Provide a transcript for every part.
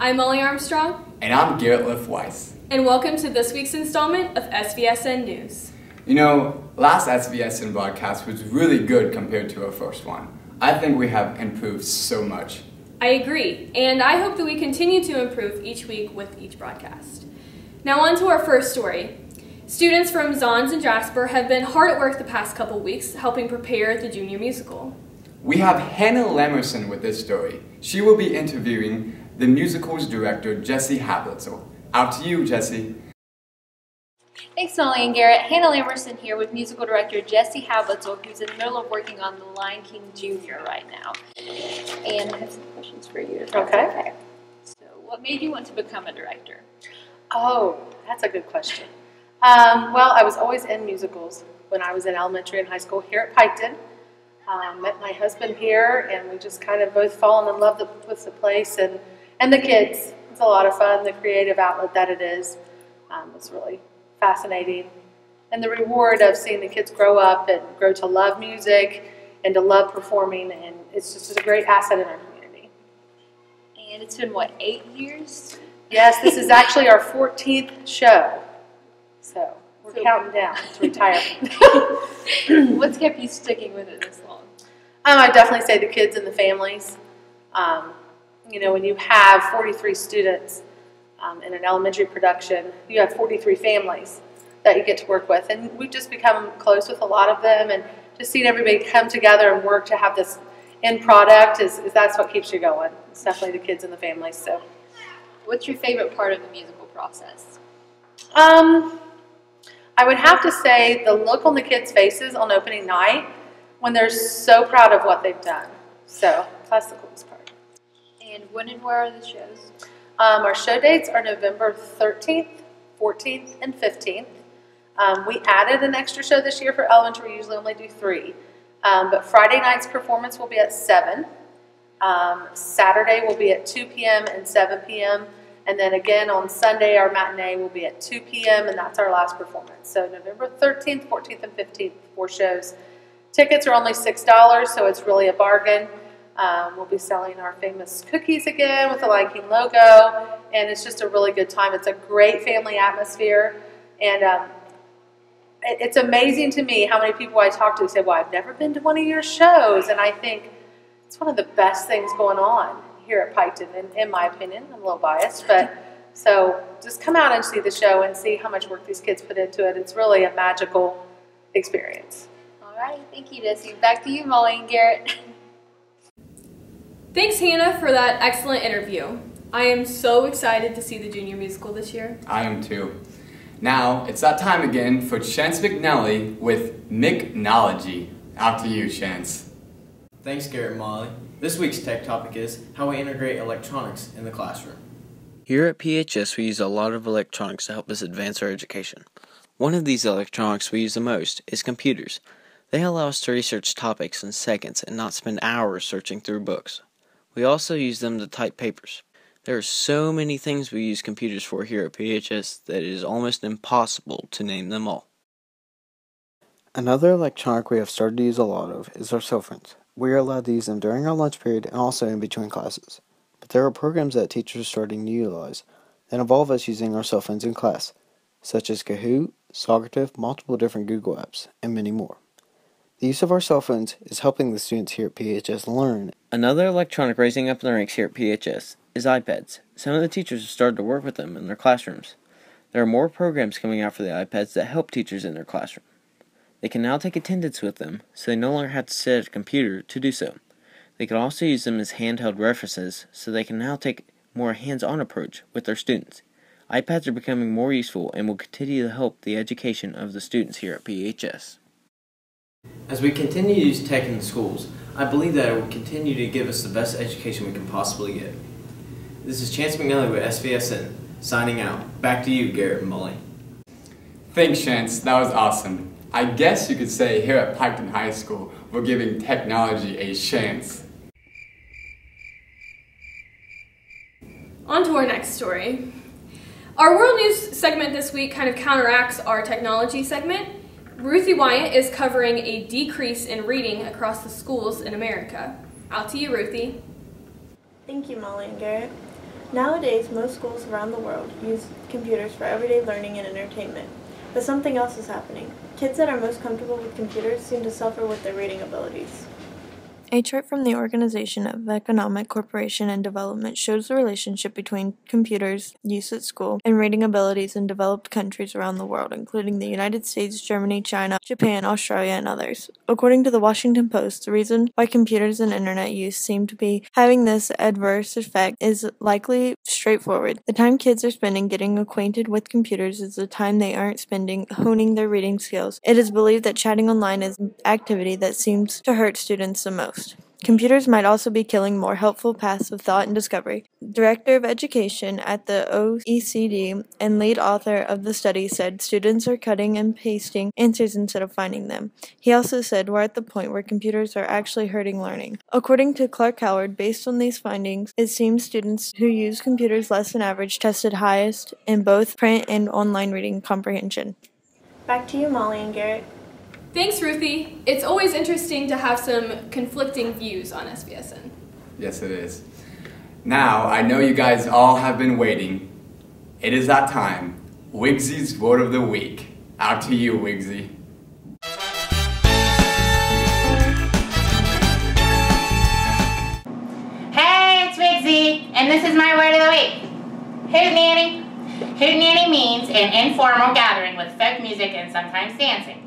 I'm Molly Armstrong. And I'm Garrett Liff Weiss. And welcome to this week's installment of SVSN News. You know, last SVSN broadcast was really good compared to our first one. I think we have improved so much. I agree, and I hope that we continue to improve each week with each broadcast. Now on to our first story. Students from Zahns and Jasper have been hard at work the past couple weeks helping prepare the junior musical. We have Hannah Lamerson with this story. She will be interviewing the musical's director, Jesse Hablitzel. Out to you, Jesse. Thanks, Molly and Garrett. Hannah Lamerson here with musical director Jesse Hablitzel, who's in the middle of working on The Lion King Jr. right now. And I have some questions for you. Okay. So, what made you want to become a director? Oh, that's a good question. Well, I was always in musicals when I was in elementary and high school here at Piketon. Met my husband here, and we just kind of both fallen in love with the place and the kids. It's a lot of fun, the creative outlet that it is. It's really fascinating. And the reward of seeing the kids grow up and grow to love music and to love performing, and it's just a great asset in our community. And it's been, what, 8 years? Yes, this is actually our 14th show. So we're counting down to retirement. What's kept you sticking with it this long? I definitely say the kids and the families. You know, when you have 43 students in an elementary production, you have 43 families that you get to work with. And we've just become close with a lot of them. And just seeing everybody come together and work to have this end product, is that's what keeps you going. It's definitely the kids and the families. So, what's your favorite part of the musical process? I would have to say the look on the kids' faces on opening night when they're so proud of what they've done. So that's the coolest part. And when and where are the shows? Our show dates are November 13th, 14th, and 15th. We added an extra show this year for elementary. We usually only do 3. But Friday night's performance will be at 7. Saturday will be at 2 p.m. and 7 p.m. And then again on Sunday, our matinee will be at 2 p.m. and that's our last performance. So November 13th, 14th, and 15th, 4 shows. Tickets are only $6, so it's really a bargain. We'll be selling our famous cookies again with the Lion King logo, and it's just a really good time. It's a great family atmosphere, and it's amazing to me how many people I talk to say, well, I've never been to one of your shows, and I think it's one of the best things going on here at Piketon, in my opinion. I'm a little biased, but so just come out and see the show and see how much work these kids put into it. It's really a magical experience. All right, thank you, Jesse. Back to you, Molly and Garrett. Thanks, Hannah, for that excellent interview. I am so excited to see the junior musical this year. I am too. Now, it's that time again for Chance McNally with Mcnology. Out to you, Chance. Thanks, Garrett and Molly. This week's tech topic is how we integrate electronics in the classroom. Here at PHS, we use a lot of electronics to help us advance our education. One of these electronics we use the most is computers. They allow us to research topics in seconds and not spend hours searching through books. We also use them to type papers. There are so many things we use computers for here at PHS that it is almost impossible to name them all. Another electronic we have started to use a lot of is our cell phones. We are allowed to use them during our lunch period and also in between classes. But there are programs that teachers are starting to utilize that involve us using our cell phones in class, such as Kahoot, Socrative, multiple different Google apps, and many more. The use of our cell phones is helping the students here at PHS learn. Another electronic raising up in the ranks here at PHS is iPads. Some of the teachers have started to work with them in their classrooms. There are more programs coming out for the iPads that help teachers in their classroom. They can now take attendance with them, so they no longer have to sit at a computer to do so. They can also use them as handheld references, so they can now take a more hands-on approach with their students. iPads are becoming more useful and will continue to help the education of the students here at PHS. As we continue to use tech in the schools, I believe that it will continue to give us the best education we can possibly get. This is Chance McNally with SVSN, signing out. Back to you, Garrett and Molly. Thanks, Chance. That was awesome. I guess you could say here at Piketon High School, we're giving technology a chance. On to our next story. Our World News segment this week kind of counteracts our technology segment. Ruthie Wyatt is covering a decrease in reading across the schools in America. Out to you, Ruthie. Thank you, Molly and Garrett. Nowadays, most schools around the world use computers for everyday learning and entertainment. But something else is happening. Kids that are most comfortable with computers seem to suffer with their reading abilities. A chart from the Organization of Economic Cooperation and Development shows the relationship between computers use at school and reading abilities in developed countries around the world, including the United States, Germany, China, Japan, Australia, and others. According to the Washington Post, the reason why computers and internet use seem to be having this adverse effect is likely straightforward. The time kids are spending getting acquainted with computers is the time they aren't spending honing their reading skills. It is believed that chatting online is an activity that seems to hurt students the most. Computers might also be killing more helpful paths of thought and discovery. Director of Education at the OECD and lead author of the study said students are cutting and pasting answers instead of finding them. He also said we're at the point where computers are actually hurting learning. According to Clark Howard, based on these findings, it seems students who use computers less than average tested highest in both print and online reading comprehension. Back to you, Molly and Garrett. Thanks, Ruthie. It's always interesting to have some conflicting views on SVSN. Yes, it is. Now, I know you guys all have been waiting. It is that time. Wigsy's Word of the Week. Out to you, Wigsy. Hey, it's Wigsy, and this is my Word of the Week. Hootenanny. Hootenanny means an informal gathering with folk music and sometimes dancing.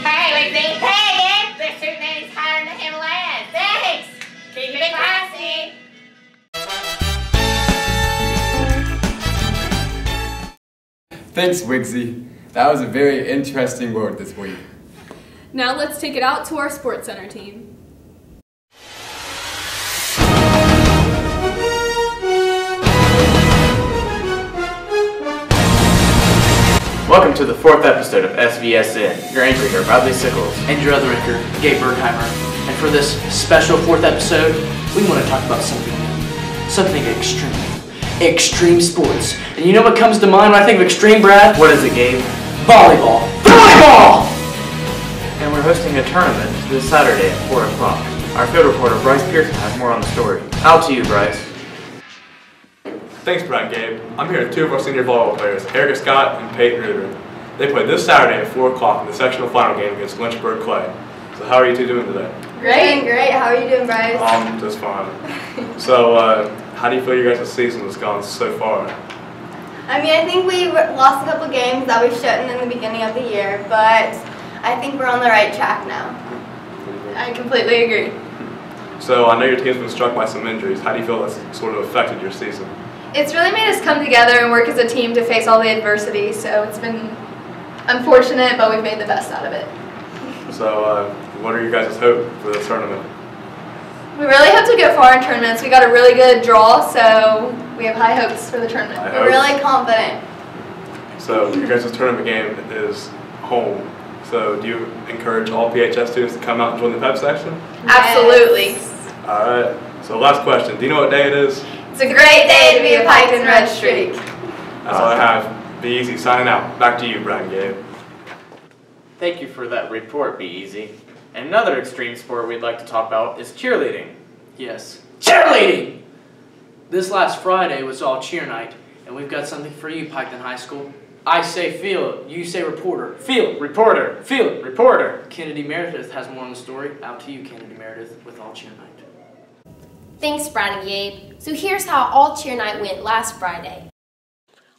Hey, Wigsy. Hey, again. This Hootenanny's higher in the Himalayas. Thanks. Keep it classy. Thanks, Wigsy. That was a very interesting word this week. Now let's take it out to our Sports Center team. Welcome to the 4th episode of SVSN. Your anchors are Bradley Sickles, Andrew Otherricker, Gabe Bergheimer, and for this special 4th episode, we want to talk about something extreme. Extreme sports. And you know what comes to mind when I think of extreme, Brad? What is it, Gabe? Volleyball! Volleyball! And we're hosting a tournament this Saturday at 4 o'clock. Our field reporter Bryce Pearson has more on the story. Out to you, Bryce. Thanks, Brad Gabe. I'm here with two of our senior volleyball players, Erica Scott and Peyton Reuter. They play this Saturday at 4 o'clock in the sectional final game against Lynchburg Clay. So how are you two doing today? Great. How are you doing, Bryce? Just fine. So, how do you feel your guys' season has gone so far? I mean, I think we lost a couple games that we shouldn't in the beginning of the year, but I think we're on the right track now. I completely agree. So, I know your team's been struck by some injuries. How do you feel that's sort of affected your season? It's really made us come together and work as a team to face all the adversity, so it's been unfortunate, but we've made the best out of it. So, what are your guys' hope for this tournament? We really hope to go far in tournaments. We got a really good draw, so we have high hopes for the tournament. We're really confident. So, your guys' tournament game is home. So, do you encourage all PHS students to come out and join the pep section? Absolutely. All right. So, last question. Do you know what day it is? It's a great day to be a Piketon Red Streak. That's all I have. Be easy. Signing out. Back to you, Brad and Gabe. Thank you for that report, Be Easy. And another extreme sport we'd like to talk about is cheerleading. Yes, cheerleading! This last Friday was all cheer night, and we've got something for you, Piketon High School. I say field, you say reporter. Field, reporter, field, reporter. Kennedy Meredith has more on the story. Out to you, Kennedy Meredith, with all cheer night. Thanks, Brad and Gabe. So here's how all cheer night went last Friday.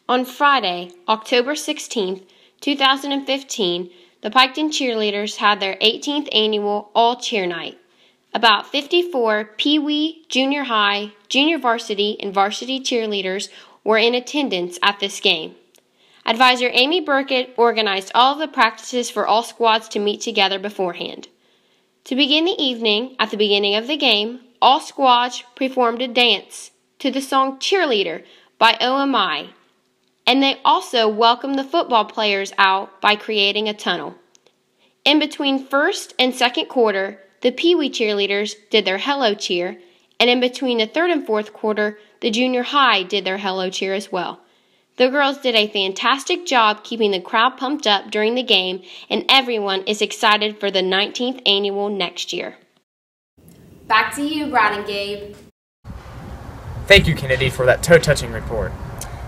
On Friday, October 16th, 2015, the Piketon cheerleaders had their 18th annual all cheer night. About 54 Pee Wee, junior high, junior varsity, and varsity cheerleaders were in attendance at this game. Advisor Amy Burkett organized all of the practices for all squads to meet together beforehand. To begin the evening, at the beginning of the game, all squads performed a dance to the song Cheerleader by OMI, and they also welcomed the football players out by creating a tunnel. In between first and second quarter, the Pee Wee cheerleaders did their hello cheer, and in between the third and fourth quarter, the junior high did their hello cheer as well. The girls did a fantastic job keeping the crowd pumped up during the game, and everyone is excited for the 19th annual next year. Back to you, Brad and Gabe. Thank you, Kennedy, for that toe-touching report.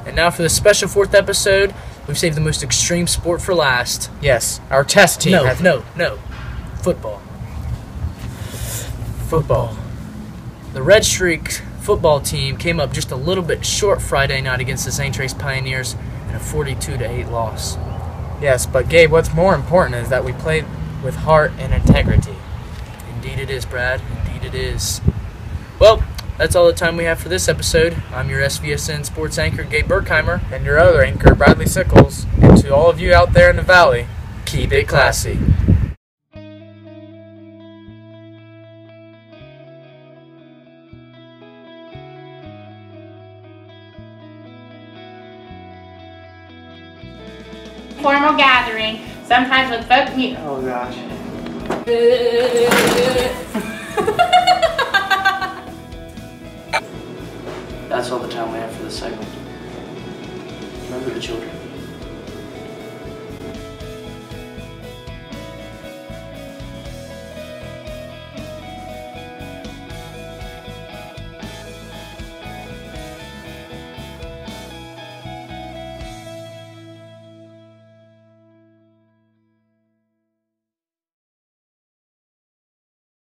And now for the special 4th episode, we've saved the most extreme sport for last. Yes, our test team. No. Football. The Red Streak football team came up just a little bit short Friday night against the St. Trace Pioneers in a 42-8 loss. Yes, but Gabe, what's more important is that we played with heart and integrity. Indeed it is, Brad. Indeed it is. Well, that's all the time we have for this episode. I'm your SVSN sports anchor, Gabe Berkheimer. And your other anchor, Bradley Sickles. And to all of you out there in the valley, keep it classy. Formal gathering, sometimes with folk music. Oh gosh. That's all the time we have for this segment. Remember the children.